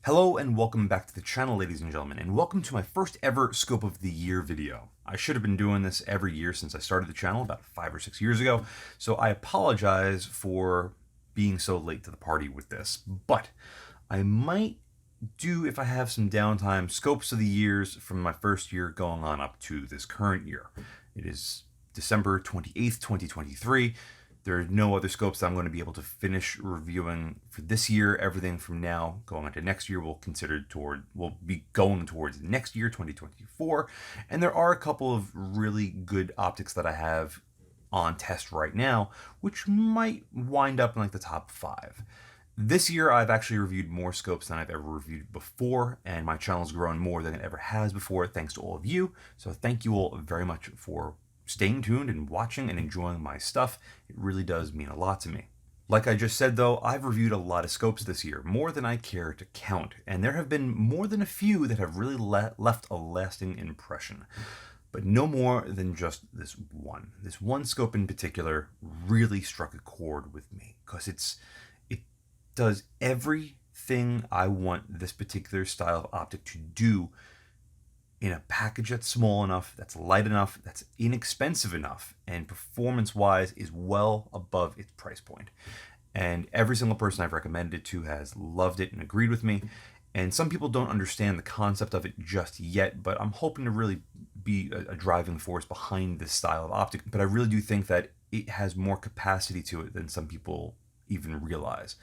Hello and welcome back to the channel, ladies and gentlemen, and welcome to my first ever Scope of the Year video. I should have been doing this every year since I started the channel about 5 or 6 years ago, so I apologize for being so late to the party with this, but I might do, if I have some downtime, scopes of the years from my first year going on up to this current year. It is December 28th, 2023. There are no other scopes that I'm going to be able to finish reviewing for this year. Everything from now going into next year will be going towards next year, 2024. And there are a couple of really good optics that I have on test right now, which might wind up in like the top 5. This year, I've actually reviewed more scopes than I've ever reviewed before, and my channel's grown more than it ever has before, thanks to all of you. So thank you all very much for staying tuned and watching and enjoying my stuff. It really does mean a lot to me. Like I just said though, I've reviewed a lot of scopes this year, more than I care to count, and there have been more than a few that have really left a lasting impression. But no more than just this one. This one scope in particular really struck a chord with me because it does everything I want this particular style of optic to do in a package that's small enough, that's light enough, that's inexpensive enough, and performance-wise is well above its price point. And every single person I've recommended it to has loved it and agreed with me. And some people don't understand the concept of it just yet, but I'm hoping to really be a driving force behind this style of optic. But I really do think that it has more capacity to it than some people even realize.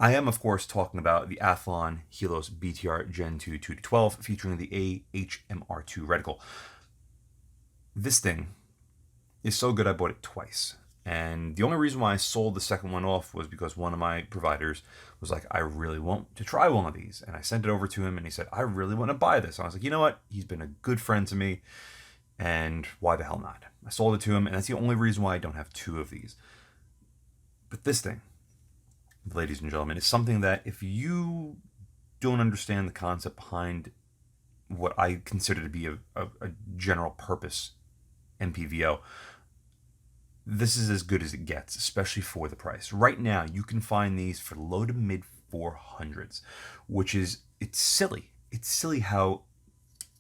I am, of course, talking about the Athlon Helios BTR Gen 2 2-12 featuring the AHMR2 reticle. This thing is so good I bought it twice. And the only reason why I sold the second one off was because one of my providers was like, I really want to try one of these. And I sent it over to him and he said, I really want to buy this. And I was like, you know what? He's been a good friend to me. And why the hell not? I sold it to him. And that's the only reason why I don't have two of these. But this thing, ladies and gentlemen, is something that if you don't understand the concept behind what I consider to be a general purpose MPVO, this is as good as it gets, especially for the price. Right now, you can find these for low to mid 400s, which is, it's silly. It's silly how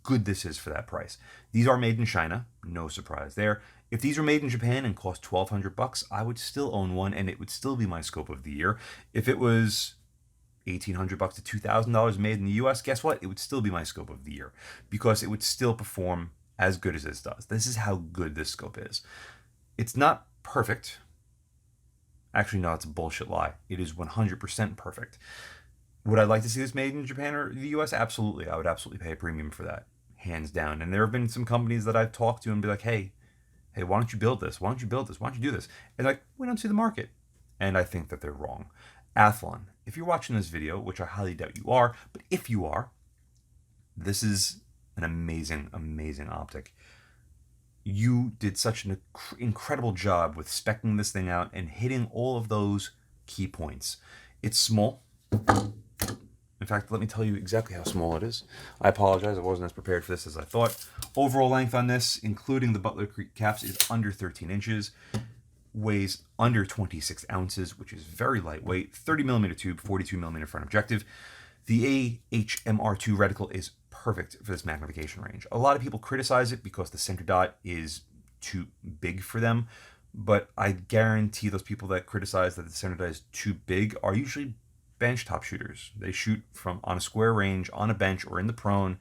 good this is for that price. These are made in China, no surprise there. If these were made in Japan and cost $1,200, I would still own one and it would still be my scope of the year. If it was $1,800 to $2,000 made in the US, guess what? It would still be my scope of the year because it would still perform as good as this does. This is how good this scope is. It's not perfect. Actually, no, it's a bullshit lie. It is 100% perfect. Would I like to see this made in Japan or the US? Absolutely. I would absolutely pay a premium for that, hands down. And there have been some companies that I've talked to and be like, hey, why don't you build this? Why don't you build this? Why don't you do this? And like, we don't see the market. And I think that they're wrong. Athlon, if you're watching this video, which I highly doubt you are, but if you are, this is an amazing, amazing optic. You did such an incredible job with speccing this thing out and hitting all of those key points. It's small. In fact, let me tell you exactly how small it is. I apologize, I wasn't as prepared for this as I thought. Overall length on this, including the Butler Creek caps, is under 13 inches. Weighs under 26 ounces, which is very lightweight. 30mm tube, 42mm front objective. The AHMR2 reticle is perfect for this magnification range. A lot of people criticize it because the center dot is too big for them, but I guarantee those people that criticize that the center dot is too big are usually bench top shooters. They shoot from on a square range, on a bench, or in the prone,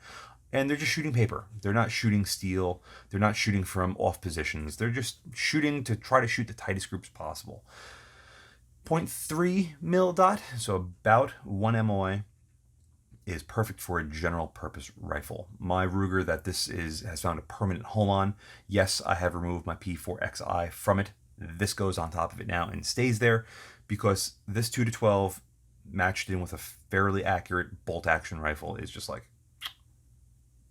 and they're just shooting paper. They're not shooting steel. They're not shooting from off positions. They're just shooting to try to shoot the tightest groups possible. 0.3 mil dot, so about 1 MOA, is perfect for a general purpose rifle. My Ruger that this is has found a permanent home on. Yes, I have removed my P4XI from it. This goes on top of it now and stays there because this 2-12 matched in with a fairly accurate bolt action rifle is just like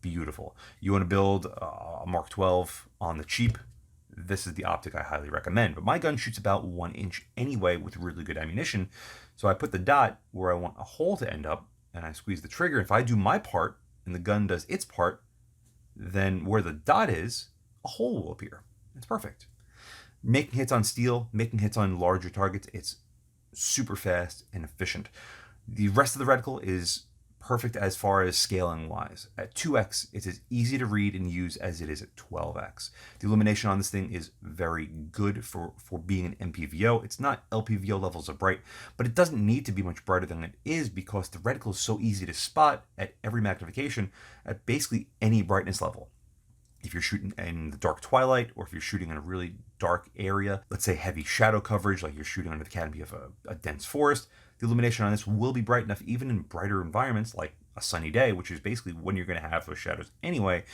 beautiful. You want to build a Mark 12 on the cheap, this is the optic I highly recommend. But my gun shoots about 1 inch anyway with really good ammunition, so I put the dot where I want a hole to end up and I squeeze the trigger. If I do my part and the gun does its part, then where the dot is, a hole will appear. It's perfect. Making hits on steel, making hits on larger targets, it's super fast and efficient. The rest of the reticle is perfect as far as scaling wise. At 2x, it's as easy to read and use as it is at 12x. The illumination on this thing is very good for being an MPVO. It's not LPVO levels of bright, but it doesn't need to be much brighter than it is because the reticle is so easy to spot at every magnification at basically any brightness level. If you're shooting in the dark twilight, or if you're shooting in a really dark area, let's say heavy shadow coverage, like you're shooting under the canopy of a dense forest, the illumination on this will be bright enough even in brighter environments like a sunny day, which is basically when you're going to have those shadows anyway.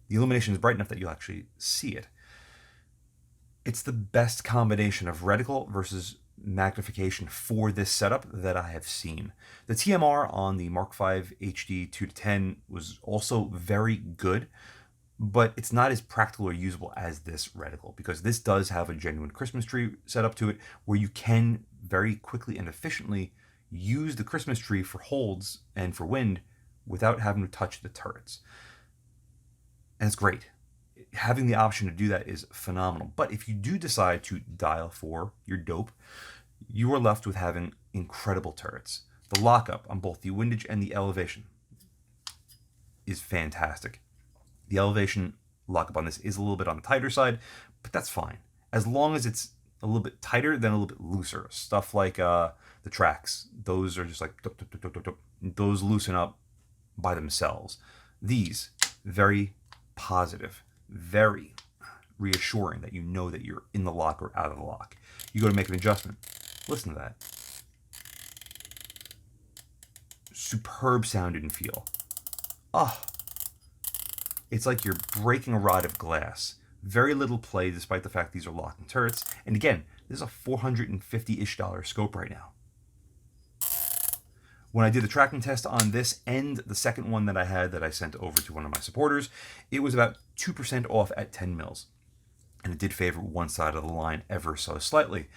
The illumination is bright enough that you'll actually see it. It's the best combination of reticle versus magnification for this setup that I have seen. The TMR on the Mark V HD 2-10 was also very good, but it's not as practical or usable as this reticle because this does have a genuine Christmas tree set up to it where you can very quickly and efficiently use the Christmas tree for holds and for wind without having to touch the turrets. And it's great. Having the option to do that is phenomenal. But if you do decide to dial for your dope, you are left with having incredible turrets. The lockup on both the windage and the elevation is fantastic. The elevation lockup on this is a little bit on the tighter side, but that's fine. As long as it's a little bit tighter than a little bit looser. Stuff like the tracks, those are just like, those loosen up by themselves. These, very positive, very reassuring that you know that you're in the lock or out of the lock. You go to make an adjustment. Listen to that. Superb sound and feel. Oh, it's like you're breaking a rod of glass. Very little play despite the fact these are locking turrets. And again, this is a $450-ish scope right now. When I did the tracking test on this and the second one that I had that I sent over to one of my supporters, it was about 2% off at 10 mils. And it did favor one side of the line ever so slightly.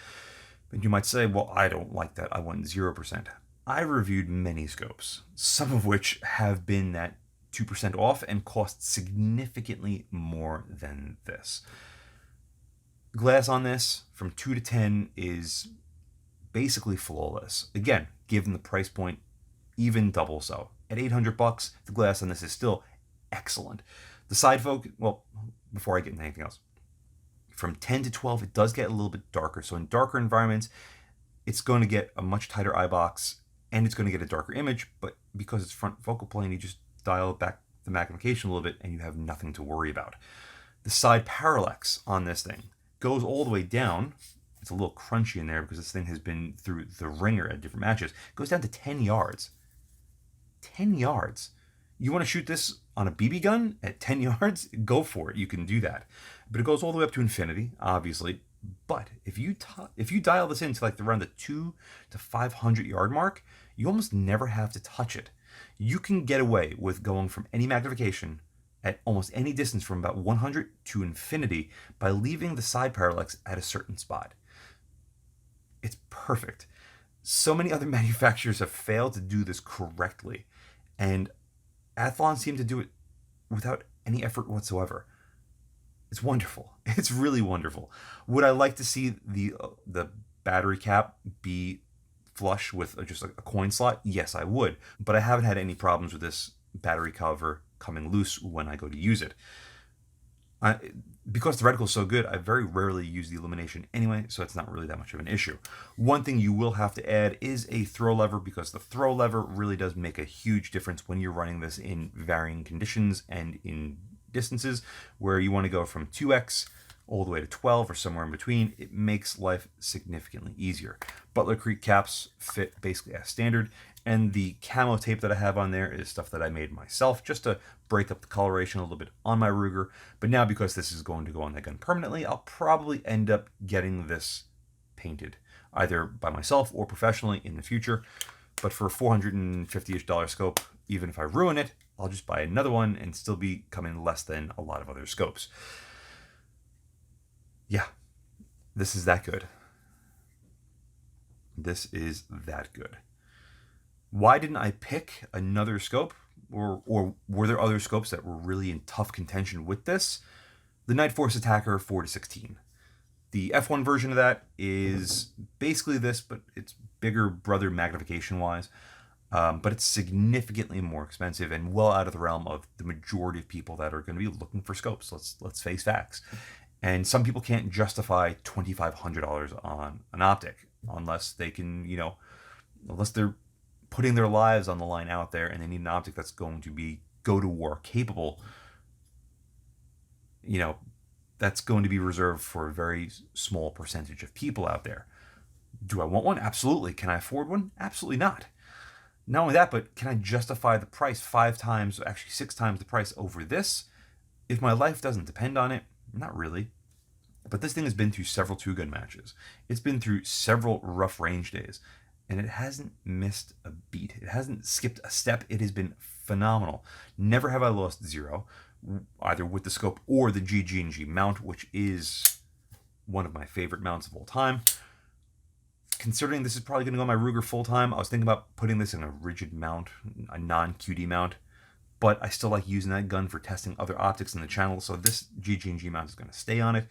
But you might say, well, I don't like that. I want 0%. I reviewed many scopes, some of which have been that 2% off and cost significantly more than this. Glass on this from 2 to 10 is basically flawless. Again, given the price point, even double so. At $800, the glass on this is still excellent. The side focus, well, before I get into anything else, from 10 to 12, it does get a little bit darker. So in darker environments, it's going to get a much tighter eye box and it's going to get a darker image, but because it's front focal plane, you just dial back the magnification a little bit and you have nothing to worry about. The side parallax on this thing goes all the way down. It's a little crunchy in there because this thing has been through the ringer at different matches. It goes down to 10 yards. 10 yards. You want to shoot this on a BB gun at 10 yards? Go for it. You can do that. But it goes all the way up to infinity, obviously. But if you dial this into like around the 2 to 500 yard mark, you almost never have to touch it. You can get away with going from any magnification at almost any distance from about 100 to infinity by leaving the side parallax at a certain spot. It's perfect. So many other manufacturers have failed to do this correctly, and Athlon seemed to do it without any effort whatsoever. It's wonderful. It's really wonderful. Would I like to see the battery cap be flush with just a coin slot? Yes, I would. But I haven't had any problems with this battery cover coming loose when I go to use it. Because the reticle is so good, I very rarely use the illumination anyway, so it's not really that much of an issue. One thing you will have to add is a throw lever, because the throw lever really does make a huge difference when you're running this in varying conditions and in distances where you want to go from 2x all the way to 12 or somewhere in between. It makes life significantly easier. Butler Creek caps fit basically as standard, and the camo tape that I have on there is stuff that I made myself just to break up the coloration a little bit on my Ruger. But now, because this is going to go on that gun permanently, I'll probably end up getting this painted either by myself or professionally in the future. But for a $450-ish scope, even if I ruin it, I'll just buy another one and still be coming less than a lot of other scopes. Yeah, this is that good. This is that good. Why didn't I pick another scope? Or were there other scopes that were really in tough contention with this? The Nightforce Attacker 4-16. The F1 version of that is basically this, but it's bigger brother magnification-wise. but it's significantly more expensive and well out of the realm of the majority of people that are going to be looking for scopes. Let's face facts. And some people can't justify $2,500 on an optic unless they can, unless they're putting their lives on the line out there and they need an optic that's going to be go to war capable. That's going to be reserved for a very small percentage of people out there. Do I want one? Absolutely. Can I afford one? Absolutely not. Not only that, but can I justify the price 5 times, actually 6 times the price over this? If my life doesn't depend on it, not really. But this thing has been through several two-gun matches. It's been through several rough range days, and it hasn't missed a beat. It hasn't skipped a step. It has been phenomenal. Never have I lost zero, either with the scope or the GG&G mount, which is one of my favorite mounts of all time. Considering this is probably going to go on my Ruger full-time, I was thinking about putting this in a rigid mount, a non-QD mount, but I still like using that gun for testing other optics in the channel, so this GG&G mount is going to stay on it,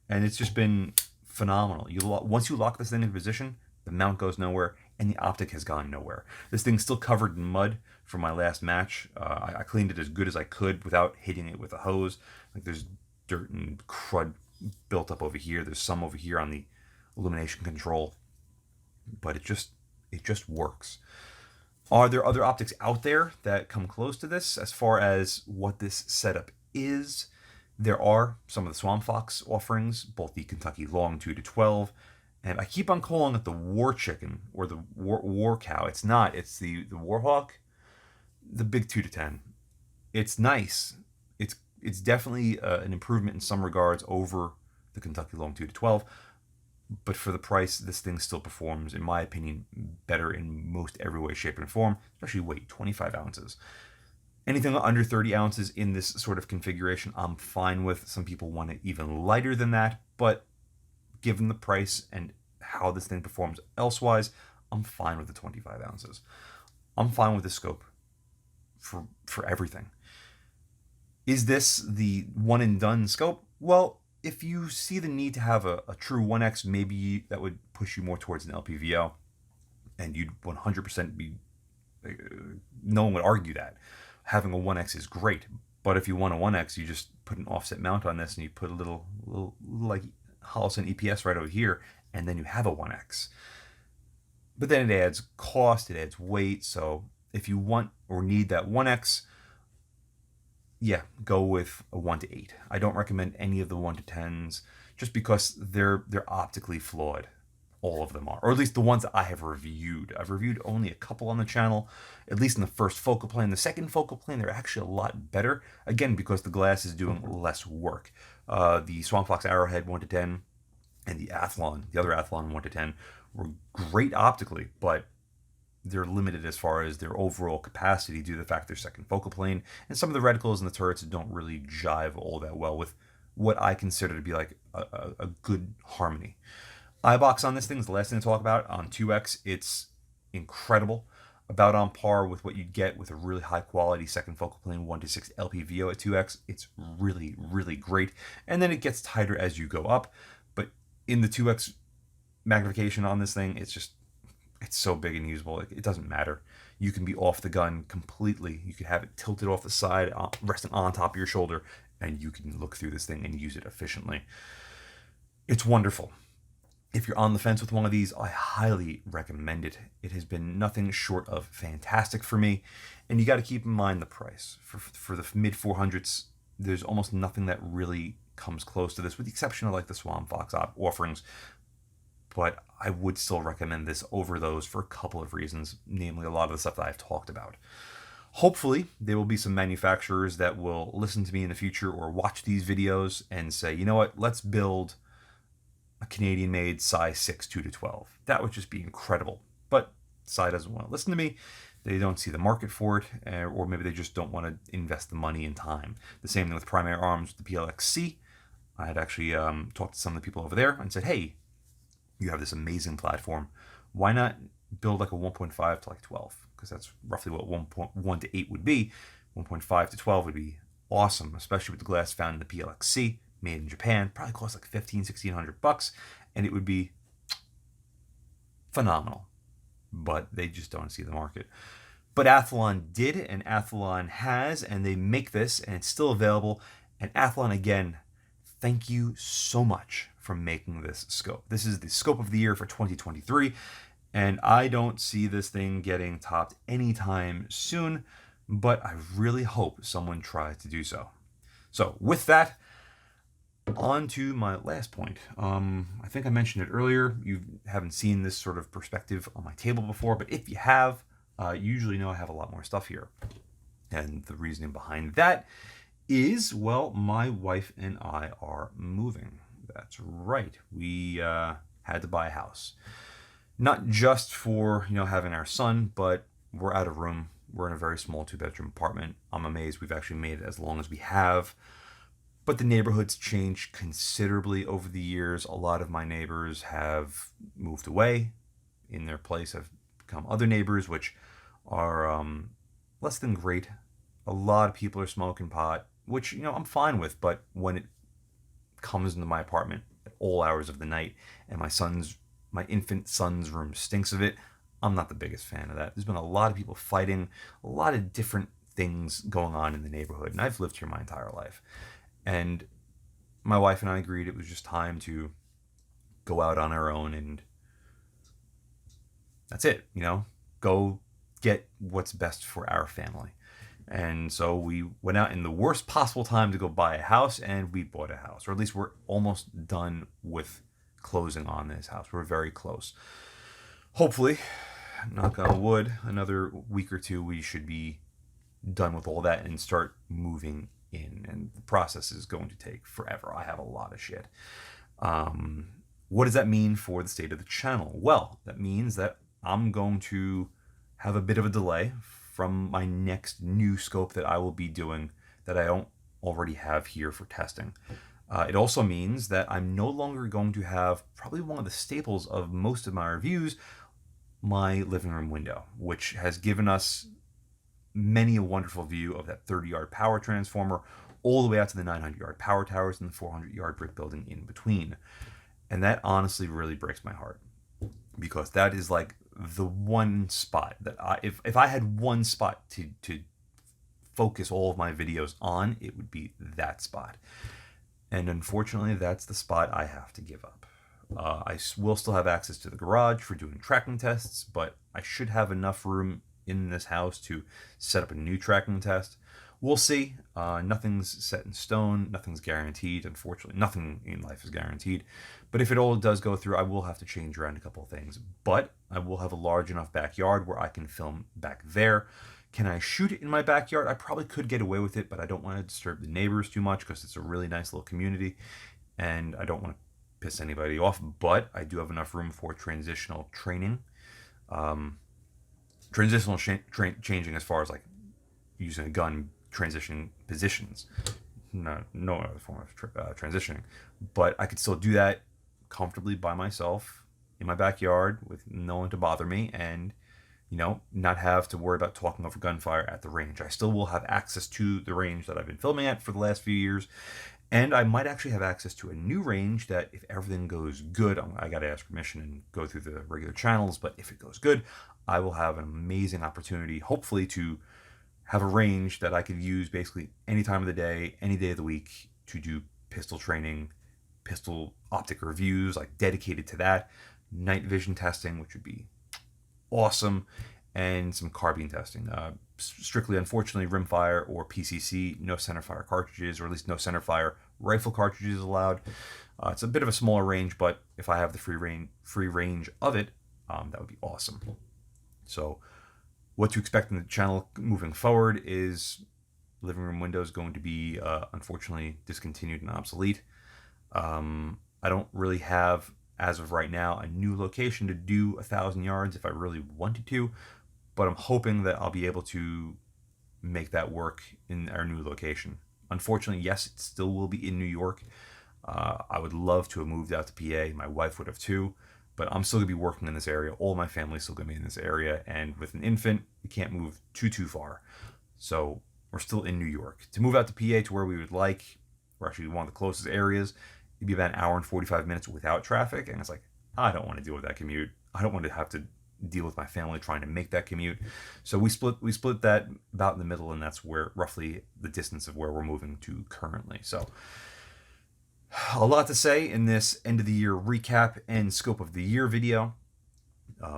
and it's just been phenomenal. Once you lock this thing in position, the mount goes nowhere, and the optic has gone nowhere. This thing's still covered in mud from my last match. I cleaned it as good as I could without hitting it with a hose. Like, there's dirt and crud built up over here. There's some over here on the illumination control. But it just works. Are there other optics out there that come close to this as far as what this setup is? There are some of the Swamp Fox offerings, both the Kentucky Long 2-12, and I keep on calling it the War Chicken or the War Cow. It's not. It's the Warhawk, the big 2-10. It's nice. It's definitely an improvement in some regards over the Kentucky Long 2-12. But for the price, this thing still performs, in my opinion, better in most every way, shape, and form, especially weight, 25 ounces. Anything under 30 ounces in this sort of configuration, I'm fine with. Some people want it even lighter than that, but given the price and how this thing performs elsewise, I'm fine with the 25 ounces. I'm fine with the scope for everything. Is this the one-and-done scope? Well, if you see the need to have a true 1X, maybe that would push you more towards an LPVO, and you'd 100% be, no one would argue that. Having a 1X is great, but if you want a 1X, you just put an offset mount on this, and you put a little like Holosun EPS right over here, and then you have a 1X. But then it adds cost, it adds weight, so if you want or need that 1X, yeah, go with a 1-8. I don't recommend any of the 1-10s just because they're optically flawed. All of them are, or at least the ones that I have reviewed. I've reviewed only a couple on the channel, at least in the first focal plane. The second focal plane, they're actually a lot better, again, because the glass is doing less work. The Swamp Fox Arrowhead 1-10 and the Athlon, the other Athlon 1-10, were great optically, but they're limited as far as their overall capacity due to the fact they're second focal plane, and some of the reticles and the turrets don't really jive all that well with what I consider to be like a good harmony. Eyebox on this thing is the last thing to talk about. On 2X, it's incredible, about on par with what you'd get with a really high quality second focal plane 1-6 LPVO at 2X. It's really, really great, and then it gets tighter as you go up, but in the 2X magnification on this thing, it's so big and usable, it doesn't matter. You can be off the gun completely. You can have it tilted off the side, resting on top of your shoulder, and you can look through this thing and use it efficiently. It's wonderful. If you're on the fence with one of these, I highly recommend it. It has been nothing short of fantastic for me, and you got to keep in mind the price. For the mid 400s, there's almost nothing that really comes close to this, with the exception of like the Swamp Fox offerings. But I would still recommend this over those for a couple of reasons, namely a lot of the stuff that I've talked about. Hopefully, there will be some manufacturers that will listen to me in the future or watch these videos and say, you know what, let's build a Canadian-made size 6 2-12. That would just be incredible. But Sai doesn't want to listen to me. They don't see the market for it, or maybe they just don't want to invest the money and time. The same thing with Primary Arms with the PLX-C. I had actually talked to some of the people over there and said, hey, you have this amazing platform. Why not build like a 1.5 to like 12? Because that's roughly what 1.1 to 8 would be. 1.5 to 12 would be awesome, especially with the glass found in the PLX-C, made in Japan. Probably cost like $1,500-$1,600, and it would be phenomenal. But they just don't see the market. But Athlon did, and Athlon has, and they make this, and it's still available. And Athlon, again, thank you so much for making this scope. This is the scope of the year for 2023, and I don't see this thing getting topped anytime soon, but I really hope someone tries to do so. So with that, on to my last point. I think I mentioned it earlier. You haven't seen this sort of perspective on my table before, but if you have, you usually know I have a lot more stuff here. And the reasoning behind that is, well, my wife and I are moving. That's right. We had to buy a house. Not just for, having our son, but we're out of room. We're in a very small 2-bedroom apartment. I'm amazed we've actually made it as long as we have. But the neighborhood's changed considerably over the years. A lot of my neighbors have moved away. In their place have become other neighbors, which are less than great. A lot of people are smoking pot, which, I'm fine with. But when it comes into my apartment at all hours of the night and my infant son's room stinks of it, I'm not the biggest fan of that. There's been a lot of people fighting, a lot of different things going on in the neighborhood. And I've lived here my entire life. And my wife and I agreed it was just time to go out on our own, and that's it, go get what's best for our family. And so we went out in the worst possible time to go buy a house, and we bought a house, or at least we're almost done with closing on this house. We're very close. Hopefully, knock on wood, another week or two, we should be done with all that and start moving in, and the process is going to take forever. I have a lot of shit. What does that mean for the state of the channel? Well, that means that I'm going to have a bit of a delay from my next new scope that I will be doing that I don't already have here for testing. It also means that I'm no longer going to have probably one of the staples of most of my reviews, my living room window, which has given us many a wonderful view of that 30-yard power transformer all the way out to the 900-yard power towers and the 400-yard brick building in between. And that honestly really breaks my heart, because that is like the one spot that if I had one spot to focus all of my videos on, it would be that spot. And unfortunately, that's the spot I have to give up. I will still have access to the garage for doing tracking tests, but I should have enough room in this house to set up a new tracking test. We'll see. Nothing's set in stone. Nothing's guaranteed. Unfortunately, nothing in life is guaranteed. But if it all does go through, I will have to change around a couple of things. But I will have a large enough backyard where I can film back there. Can I shoot it in my backyard? I probably could get away with it, but I don't want to disturb the neighbors too much because it's a really nice little community, and I don't want to piss anybody off. But I do have enough room for transitional training. Transitional changing as far as like using a gun, transitioning positions. No other form of transitioning. But I could still do that comfortably by myself in my backyard with no one to bother me, and not have to worry about talking over gunfire at the range. I still will have access to the range that I've been filming at for the last few years, and I might actually have access to a new range that, if everything goes good, I got to ask permission and go through the regular channels, but if it goes good, I will have an amazing opportunity, hopefully, to have a range that I could use basically any time of the day, any day of the week, to do pistol training, pistol optic reviews, like dedicated to that, night vision testing, which would be awesome, and some carbine testing. Strictly, unfortunately, rimfire or PCC, no centerfire cartridges, or at least no centerfire rifle cartridges allowed. It's a bit of a smaller range, but if I have the free range of it, that would be awesome. So what to expect in the channel moving forward is living room windows going to be unfortunately discontinued and obsolete. I don't really have, as of right now, a new location to do 1,000 yards if I really wanted to, but I'm hoping that I'll be able to make that work in our new location. Unfortunately, yes, it still will be in New York. I would love to have moved out to PA. My wife would have too, but I'm still going to be working in this area. All my family's still going to be in this area, and with an infant, you can't move too far. So we're still in New York. To move out to PA to where we would like, we're actually one of the closest areas, it'd be about an hour and 45 minutes without traffic, and it's like, I don't want to deal with that commute. I don't want to have to deal with my family trying to make that commute. So we split that about in the middle, and that's where roughly the distance of where we're moving to currently. So a lot to say in this end of the year recap and scope of the year video.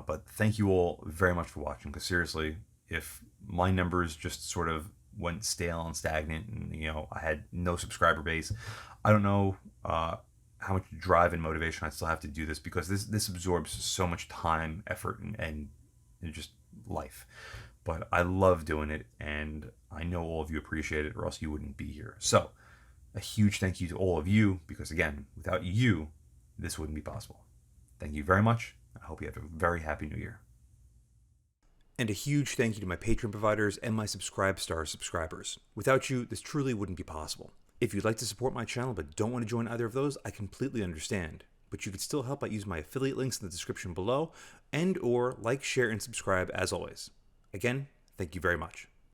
But thank you all very much for watching, because seriously, if my numbers just sort of went stale and stagnant and I had no subscriber base, I don't know how much drive and motivation I still have to do this, because this absorbs so much time, effort, and just life. But I love doing it, and I know all of you appreciate it, or else you wouldn't be here. So a huge thank you to all of you, because again, without you, this wouldn't be possible. Thank you very much. I hope you have a very happy new year. And a huge thank you to my Patreon providers and my Subscribestar subscribers. Without you, this truly wouldn't be possible. If you'd like to support my channel but don't want to join either of those, I completely understand. But you could still help by using my affiliate links in the description below, and or like, share, and subscribe as always. Again, thank you very much.